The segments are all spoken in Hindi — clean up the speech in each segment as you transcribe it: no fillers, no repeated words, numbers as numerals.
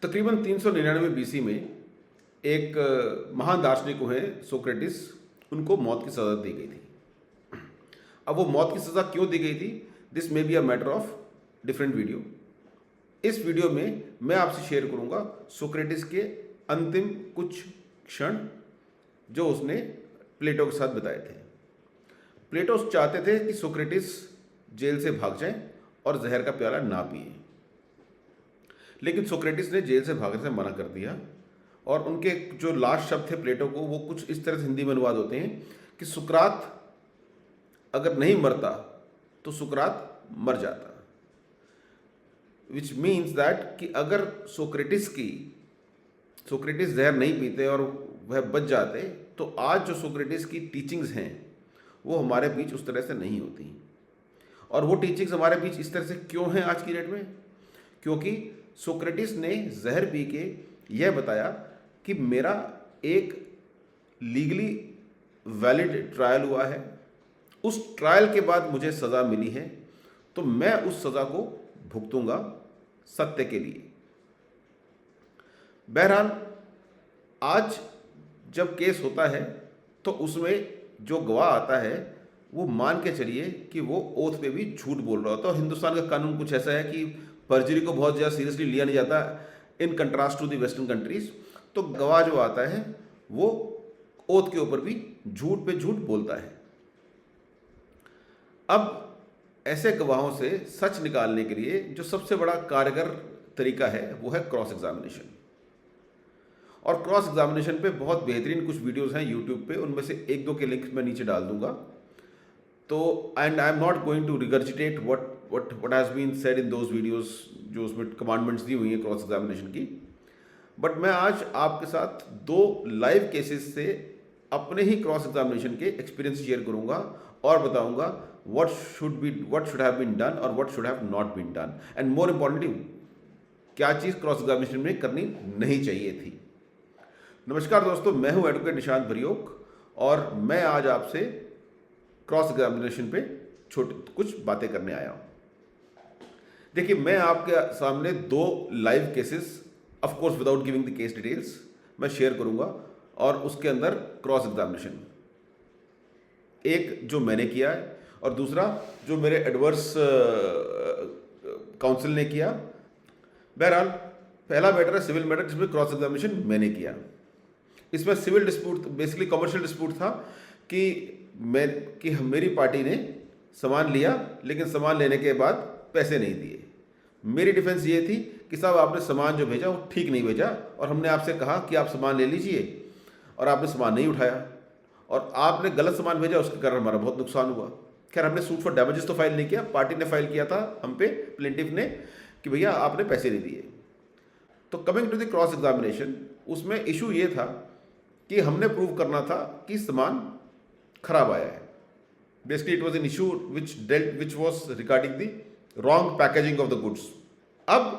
तकरीबन 399 बीसी में एक महान दार्शनिक हुए सोक्रेटिस, उनको मौत की सज़ा दी गई थी। अब वो मौत की सज़ा क्यों दी गई थी, this may be a matter of different video. इस वीडियो में मैं आपसे शेयर करूंगा सोक्रेटिस के अंतिम कुछ क्षण जो उसने प्लेटो के साथ बिताए थे। प्लेटो चाहते थे कि सोक्रेटिस जेल से भाग जाए और जहर का प्याला ना पिए, लेकिन सोक्रेटिस ने जेल से भागने से मना कर दिया। और उनके जो लास्ट शब्द थे प्लेटो को, वो कुछ इस तरह से हिंदी में अनुवाद होते हैं कि सुकरात अगर नहीं मरता तो सुकरात मर जाता, विच मीन्स दैट कि अगर सोक्रेटिस जहर नहीं पीते और वह बच जाते तो आज जो सोक्रेटिस की टीचिंग्स हैं वो हमारे बीच उस तरह से नहीं होती। और वो टीचिंग्स हमारे बीच इस तरह से क्यों हैं आज की डेट में? क्योंकि सोक्रेटिस ने जहर पी के यह बताया कि मेरा एक लीगली वैलिड ट्रायल हुआ है, उस ट्रायल के बाद मुझे सज़ा मिली है, तो मैं उस सज़ा को भुगतूंगा सत्य के लिए। बहरहाल आज जब केस होता है तो उसमें जो गवाह आता है वो मान के चलिए कि वो ओथ पे भी झूठ बोल रहा होता है। और हिंदुस्तान का कानून कुछ ऐसा है कि पर्जरी को बहुत ज़्यादा सीरियसली लिया नहीं जाता in contrast to the western countries. तो गवाह जो आता है वो ओथ के ऊपर भी झूठ पे झूठ बोलता है। अब ऐसे गवाहों से सच निकालने के लिए जो सबसे बड़ा कारगर तरीका है वो है क्रॉस एग्जामिनेशन। और क्रॉस एग्जामिनेशन पे बहुत बेहतरीन कुछ वीडियोस हैं यूट्यूब पे, उनमें से एक दो के लिंक मैं नीचे डाल दूंगा। तो and I am not going to regurgitate what has been said in those videos, जो उसमें कमांडमेंट्स दी हुई हैं क्रॉस एग्जामिनेशन की। बट मैं आज आपके साथ दो लाइव केसेस से अपने ही क्रॉस एग्जामिनेशन के एक्सपीरियंस शेयर करूंगा और बताऊंगा what should have been done और what should have not been done, and more importantly क्या चीज़ क्रॉस एग्जामिनेशन में करनी नहीं चाहिए थी। नमस्कार दोस्तों, मैं हूं एडवोकेट निशांत बरियोक और मैं आज आपसे क्रॉस एग्जामिनेशन पे कुछ बातें करने आया हूं। देखिए, मैं आपके सामने दो live cases, of course without giving the case details, मैं शेयर करूंगा और उसके अंदर क्रॉस एग्जामिनेशन, एक जो मैंने किया है और दूसरा जो मेरे एडवर्स काउंसिल ने किया। बहरहाल पहला मैटर है सिविल मैटर, जिसमें क्रॉस एग्जामिनेशन मैंने किया। इसमें civil dispute, basically commercial dispute था कि मेरी पार्टी ने सामान लिया लेकिन सामान लेने के बाद पैसे नहीं दिए। मेरी डिफेंस ये थी कि साहब आपने सामान जो भेजा वो ठीक नहीं भेजा और हमने आपसे कहा कि आप सामान ले लीजिए और आपने सामान नहीं उठाया और आपने गलत सामान भेजा, उसके कारण हमारा बहुत नुकसान हुआ। खैर, हमने सूट फॉर डैमेजेस तो फाइल नहीं किया, पार्टी ने फाइल किया था हम पे, प्लेंटिफ ने, कि भैया आपने पैसे नहीं दिए। तो coming to the cross examination, उसमें इशू ये था कि हमने प्रूव करना था कि सामान खराब आया है। Basically it was an issue which was regarding the wrong packaging of the goods. अब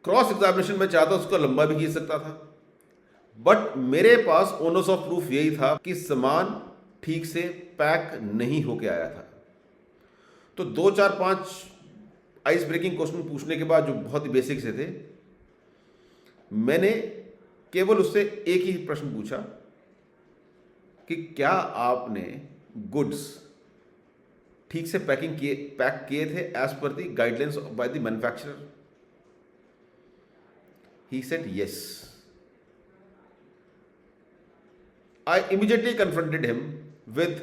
क्रॉस एग्जामिनेशन में चाहता उसको लंबा भी खींच सकता था, बट मेरे पास ओनर्स ऑफ प्रूफ यही था कि सामान ठीक से पैक नहीं होके आया था। तो 2 4 5 आइस ब्रेकिंग क्वेश्चन पूछने के बाद, जो बहुत ही बेसिक से थे, मैंने केवल उससे एक ही प्रश्न पूछा कि क्या आपने गुड्स ठीक से पैक किए थे as per the guidelines by the manufacturer? He said yes. I immediately confronted him with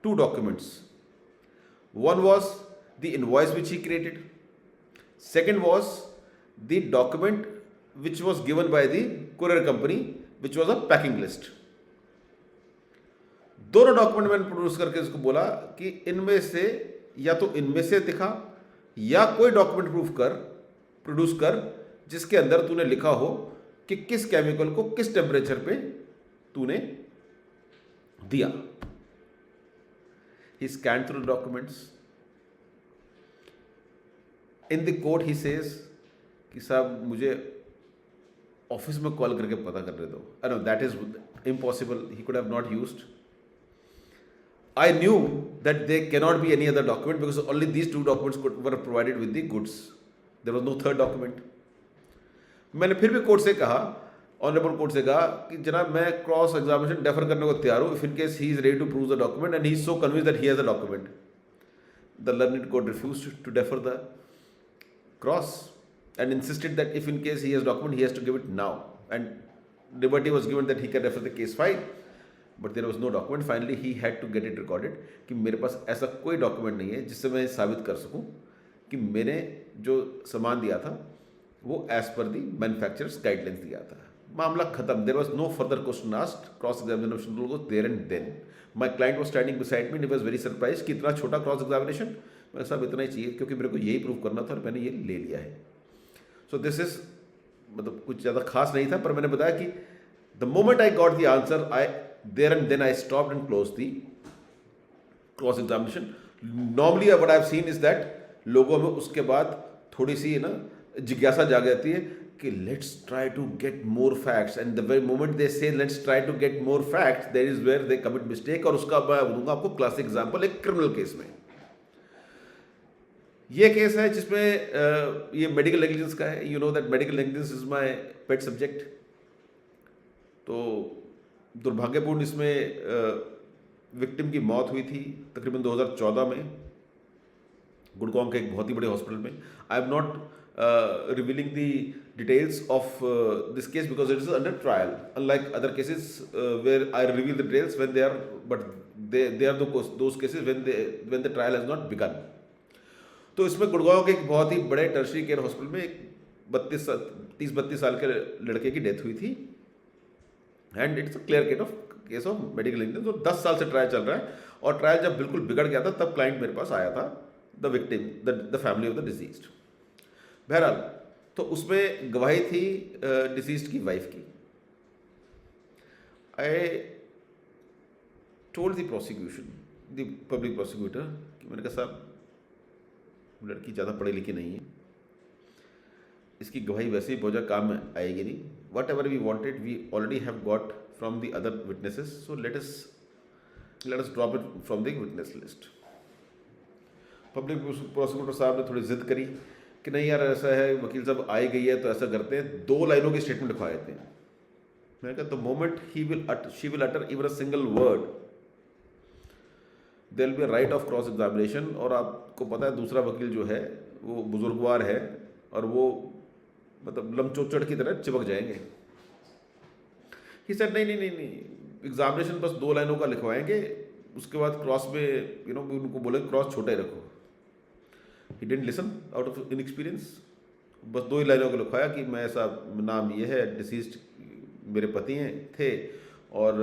2 documents. One was the invoice which he created. Second was the document which was given by the courier company, which was a packing list. दोनों डॉक्यूमेंट मैंने प्रोड्यूस करके उसको बोला कि इनमें से या तो इनमें से दिखा या कोई डॉक्यूमेंट प्रोड्यूस कर जिसके अंदर तूने लिखा हो कि किस केमिकल को किस टेम्परेचर पे तूने दिया। He scanned through the documents. In the court he says कि साहब मुझे ऑफिस में कॉल करके पता करने दो। I know that is impossible. He could have not used. I knew that there cannot be any other document because only these 2 documents were provided with the goods. There was no third document. मैंने फिर भी कोर्ट से कहा, ऑनरेबल कोर्ट से कहा कि जनाब मैं क्रॉस एग्जामिनेशन डेफर करने को तैयार हूँ if in case he is ready to prove the document and he is so convinced that he has a document. The learned court refused to defer the cross and insisted that if in case he has document he has to give it now, and liberty was given that he can refer the case file, but there was no document. Finally he had to get it recorded कि मेरे पास ऐसा कोई डॉक्यूमेंट नहीं है जिससे मैं साबित कर सकूं कि मैंने जो सामान दिया था वो एज पर दी मैन्युफैक्चरर्स गाइडलाइंस दिया था। मामला खत्म। There was no further question asked. Cross examination rule was there and then. My client was standing beside me and he was very surprise कि इतना छोटा क्रॉस एग्जामिनेशन। मैं साहब इतना ही चाहिए क्योंकि मेरे को यही प्रूव करना था और मैंने ये ले लिया है। सो दिस इज मतलब कुछ ज़्यादा खास नहीं था, पर मैंने बताया कि the moment I got the answer I there and then I stopped and close the cross examination. Normally what I have seen is that लोगों में उसके बाद थोड़ी सी ना जिज्ञासा जाग जाती है कि let's try to get more facts, and the very moment they say let's try to get more facts there is where they commit mistake. और उसका मैं दूंगा आपको क्लासिक एग्जाम्पल एक क्रिमिनल केस में। ये केस है जिसमें ये मेडिकल नेग्लिजेंस का है। You know that medical negligence is my pet subject. तो दुर्भाग्यपूर्ण इसमें विक्टिम की मौत हुई थी तकरीबन 2014 में गुड़गांव के एक बहुत ही बड़े हॉस्पिटल में। I am not revealing the details of this case because it is under trial, unlike other cases where I reveal the details when they are, but they are those cases when the trial has not begun. तो इसमें गुड़गांव के एक बहुत ही बड़े टर्शरी केयर हॉस्पिटल में एक 30-32 साल के लड़के की डेथ हुई थी, and it's a clear case of medical negligence. तो 10 साल से ट्रायल चल रहा है, और ट्रायल जब बिल्कुल बिगड़ गया था तब क्लाइंट मेरे पास आया था, the victim, the family of the deceased. बहरहाल तो उसमें गवाही थी डिसीज्ड की वाइफ की। I told the prosecution, the public prosecutor, कि मैंने कहा साहब लड़की ज़्यादा पढ़ी लिखी नहीं है, इसकी गवाही वैसे ही बहुत ज़्यादा काम में आएगी नहीं। Whatever we wanted we already have got from the other witnesses, so let us drop it from the witness list. Public prosecutor साहब ने थोड़ी जिद करी कि नहीं यार ऐसा है, वकील साहब आई गई है तो ऐसा करते हैं, 2 लाइनों की स्टेटमेंट लिखवा देते हैं। मैंने कहा the moment she will utter even a single word there will be a write off cross examination. और आपको पता है दूसरा वकील जो है वो बुजुर्गवार है और वो मतलब लमचोचड़ की तरह चिपक जाएंगे। ही सेड नहीं, एग्जामिनेशन बस 2 लाइनों का लिखवाएंगे, उसके बाद क्रॉस में उनको बोलेंगे क्रॉस छोटे रखो। He didn't listen out of inexperience. बस 2 ही लाइनों को लिखवाया कि मैं ऐसा, नाम ये है, डिसीज्ड मेरे पति थे और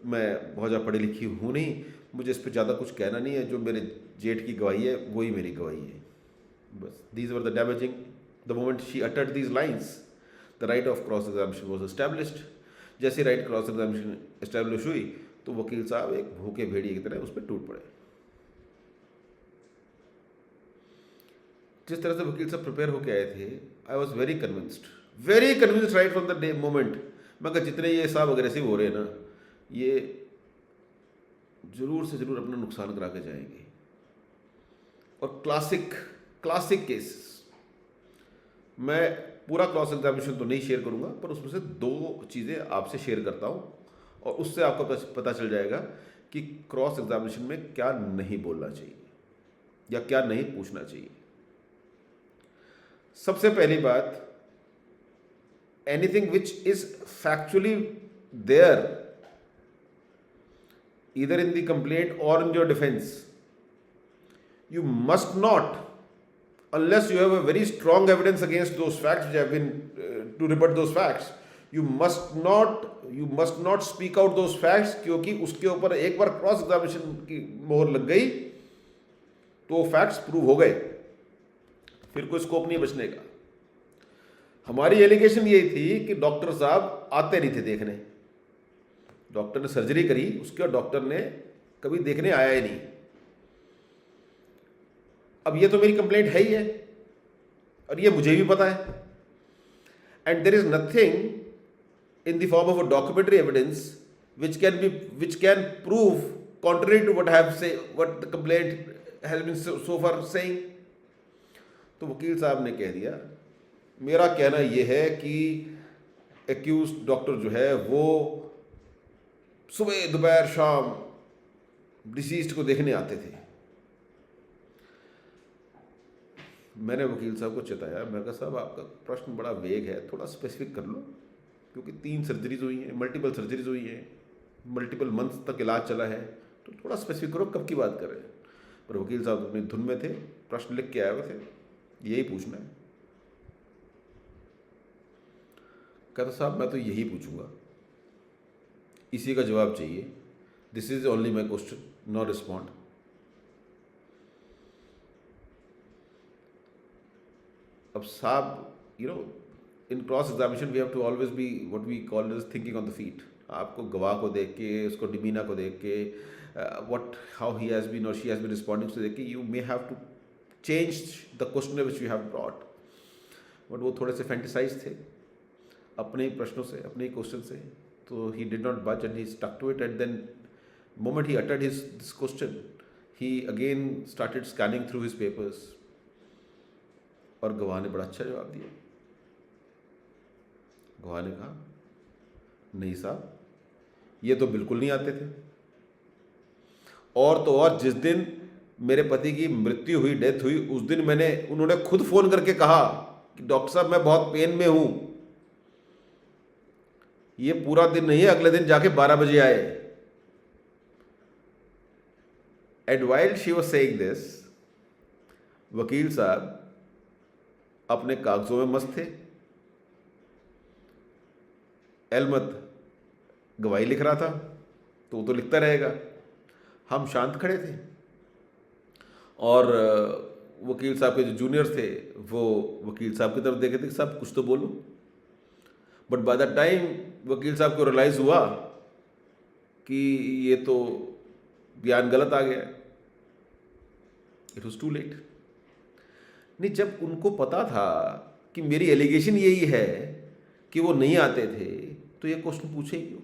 मैं बहुत ज़्यादा पढ़ी लिखी हूँ नहीं, मुझे इस पर ज़्यादा कुछ कहना नहीं है, जो मेरे जेठ की गवाही है वही मेरी गवाही है। बस these were the damaging. The moment she uttered these lines the right off cross examination was established. जैसे राइट क्रॉस एग्जामिनेशन एस्टैब्लिश हुई तो वकील साहब एक भूखे भेड़िए की तरह उस पर टूट पड़े। जिस तरह से वकील साहब प्रिपेयर होकर आए थे, I was very convinced right from the day moment. मगर जितने ये साहब अग्रेसिव हो रहे हैं ना, ये जरूर से जरूर अपना नुकसान करा के जाएंगे। और क्लासिक केस, मैं पूरा क्रॉस एग्जामिनेशन तो नहीं शेयर करूंगा, पर उसमें से 2 चीज़ें आपसे शेयर करता हूं और उससे आपको पता चल जाएगा कि क्रॉस एग्जामिनेशन में क्या नहीं बोलना चाहिए या क्या नहीं पूछना चाहिए। सबसे पहली बात, anything which is factually there either in the complaint or in your defense, you must not, unless you have a very strong evidence against those facts which have been to rebut those facts, you must not speak out those facts, क्योंकि उसके ऊपर एक बार क्रॉस एग्जामिनेशन की मोहर लग गई तो वो फैक्ट्स प्रूव हो गए, फिर कोई स्कोप नहीं बचने का। हमारी एलिगेशन यही थी कि डॉक्टर साहब आते नहीं थे देखने, डॉक्टर ने सर्जरी करी, उसके बाद डॉक्टर ने कभी देखने आया ही नहीं। अब ये तो मेरी कंप्लेंट है ही है और ये मुझे भी पता है, and there is nothing in the form of a documentary evidence which can prove contrary to what the complaint has been so far saying। तो वकील साहब ने कह दिया, मेरा कहना यह है कि एक्यूज डॉक्टर जो है वो सुबह दोपहर शाम डिसीज्ड को देखने आते थे। मैंने वकील साहब को चेताया, मैं कहा साहब आपका प्रश्न बड़ा वेग है, थोड़ा स्पेसिफिक कर लो, क्योंकि 3 सर्जरीज हुई हैं, मल्टीपल सर्जरीज हुई हैं, मल्टीपल मंथ्स तक इलाज चला है, तो थोड़ा स्पेसिफिक करो कब की बात कर रहे हैं। पर वकील साहब अपनी धुन में थे, प्रश्न लिख के आए हुए थे, यही पूछना है। कहता साहब मैं तो यही पूछूंगा, इसी का जवाब चाहिए, this is only my question, no respond. अब साहब in cross examination we have to always be what we call is thinking on the feet. आपको गवाह को देख के, उसको डिमीना को देख के, what how he has been or she has been responding to देख के, you may have to change the question which you have brought, but वो थोड़े से फैंटिसाइज थे अपने ही प्रश्नों से, अपने ही क्वेश्चन से, तो he did not budge and he stuck to it, and then moment he uttered this question, he again started scanning through his papers, और गवाह ने बड़ा अच्छा जवाब दिया। गवाह ने कहा नहीं साहब ये तो बिल्कुल नहीं आते थे, और तो और जिस दिन मेरे पति की मृत्यु हुई, डेथ हुई, उस दिन उन्होंने खुद फोन करके कहा कि डॉक्टर साहब मैं बहुत पेन में हूं, ये पूरा दिन नहीं है, अगले दिन जाके 12 बजे आए। And while she was saying this, वकील साहब अपने कागजों में मस्त थे, एलमत गवाही लिख रहा था, तो वो तो लिखता रहेगा, हम शांत खड़े थे, और वकील साहब के जो जूनियर थे वो वकील साहब की तरफ देखे थे, साहब कुछ तो बोलो। बट बाय द टाइम वकील साहब को रियलाइज हुआ कि ये तो बयान गलत आ गया, इट वॉज टू लेट। नहीं, जब उनको पता था कि मेरी एलिगेशन यही है कि वो नहीं आते थे, तो ये क्वेश्चन पूछे ही क्यों?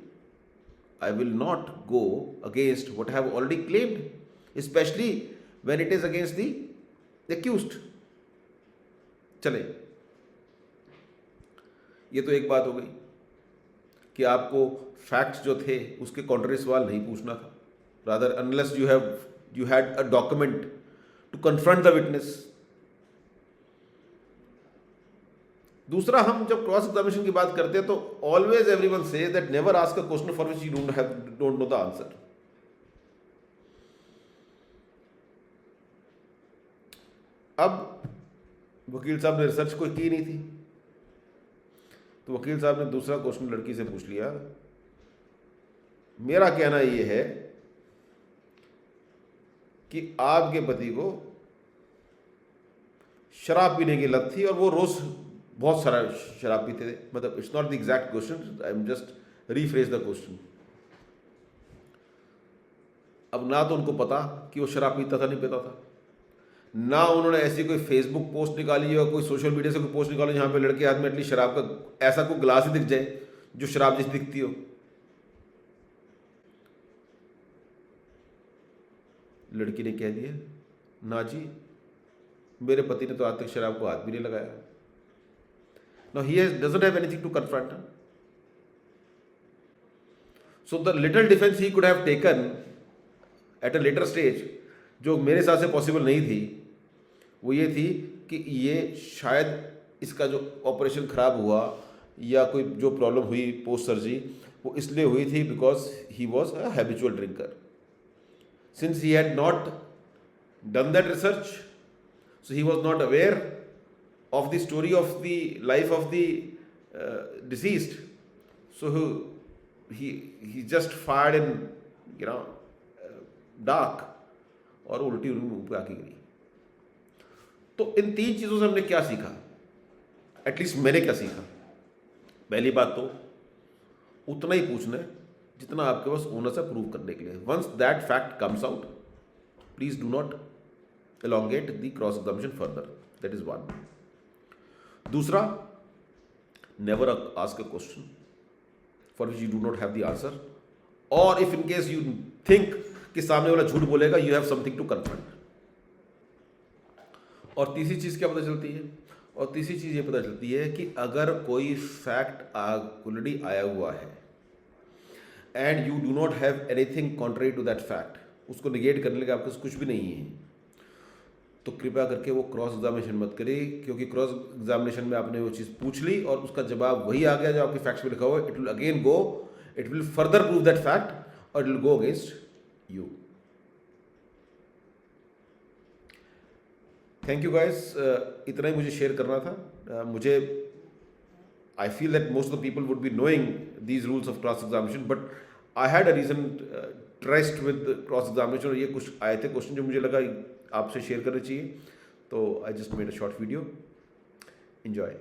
I will not go against what I have already claimed, especially when it is against the accused. चले, ये तो एक बात हो गई कि आपको फैक्ट्स जो थे उसके कॉन्ट्ररी सवाल नहीं पूछना था, rather unless you had a document to confront the witness. दूसरा, हम जब क्रॉस एग्जामिनेशन की बात करते हैं तो always everyone say that never ask a question for which you don't know the answer. अब वकील साहब ने रिसर्च कोई की नहीं थी, तो वकील साहब ने दूसरा क्वेश्चन लड़की से पूछ लिया, मेरा कहना यह है कि आपके पति को शराब पीने की लत थी और वो रोज बहुत सारा शराब पीते थे, मतलब it's not the exact question, I am just rephrase the question. अब ना तो उनको पता कि वो शराब पीता था नहीं पीता था, ना उन्होंने ऐसी कोई फेसबुक पोस्ट निकाली हो, कोई सोशल मीडिया से कोई पोस्ट निकाली जहाँ पे लड़के हाथ में एटलीस्ट शराब का ऐसा कोई गिलास ही दिख जाए जो शराब जैसी दिखती हो। लड़की ने कह दिया, ना जी मेरे पति ने तो आज तक शराब को हाथ भी नहीं लगाया। Now he doesn't have anything to confront her. So the little defense he could have taken at a later stage, जो मेरे हिसाब से पॉसिबल नहीं थी, वो ये थी कि ये शायद इसका जो ऑपरेशन खराब हुआ या कोई जो प्रॉब्लम हुई पोस्ट सर्जरी, वो इसलिए हुई थी because he was a habitual drinker. Since he had not done that research, so he was not aware of the story of the life of the deceased, so he just fired in dark, और उल्टी मुंह पे आके गिरी। तो इन 3 चीज़ों से हमने क्या सीखा, एटलीस्ट मैंने क्या सीखा? पहली बात तो उतना ही पूछना है जितना आपके पास ओनर्स है प्रूव करने के लिए। Once that fact comes out, please do not elongate the cross examination further. That is one. दूसरा, never ask a question for which you do not have the answer, or if in case you think कि सामने वाला झूठ बोलेगा, you have something to confront. और तीसरी चीज़ क्या पता चलती है? और तीसरी चीज़ ये पता चलती है कि अगर कोई फैक्ट ऑलरेडी आया हुआ है and you do not have anything contrary to that fact, उसको निगेट करने का आपके पास कुछ भी नहीं है, तो कृपया करके वो क्रॉस एग्जामिनेशन मत करिए, क्योंकि क्रॉस एग्जामिनेशन में आपने वो चीज़ पूछ ली और उसका जवाब वही आ गया जो आपके फैक्ट्स में लिखा हुआ है, it will again go, it will further prove that fact और it will go against you. Thank you guys, इतना ही मुझे शेयर करना था। मुझे I feel that most of the people would be knowing these rules of cross examination, but I had a reason trust with cross examination, और ये कुछ आए थे क्वेश्चन जो मुझे लगा आपसे शेयर करना चाहिए, तो I just made a short video. Enjoy.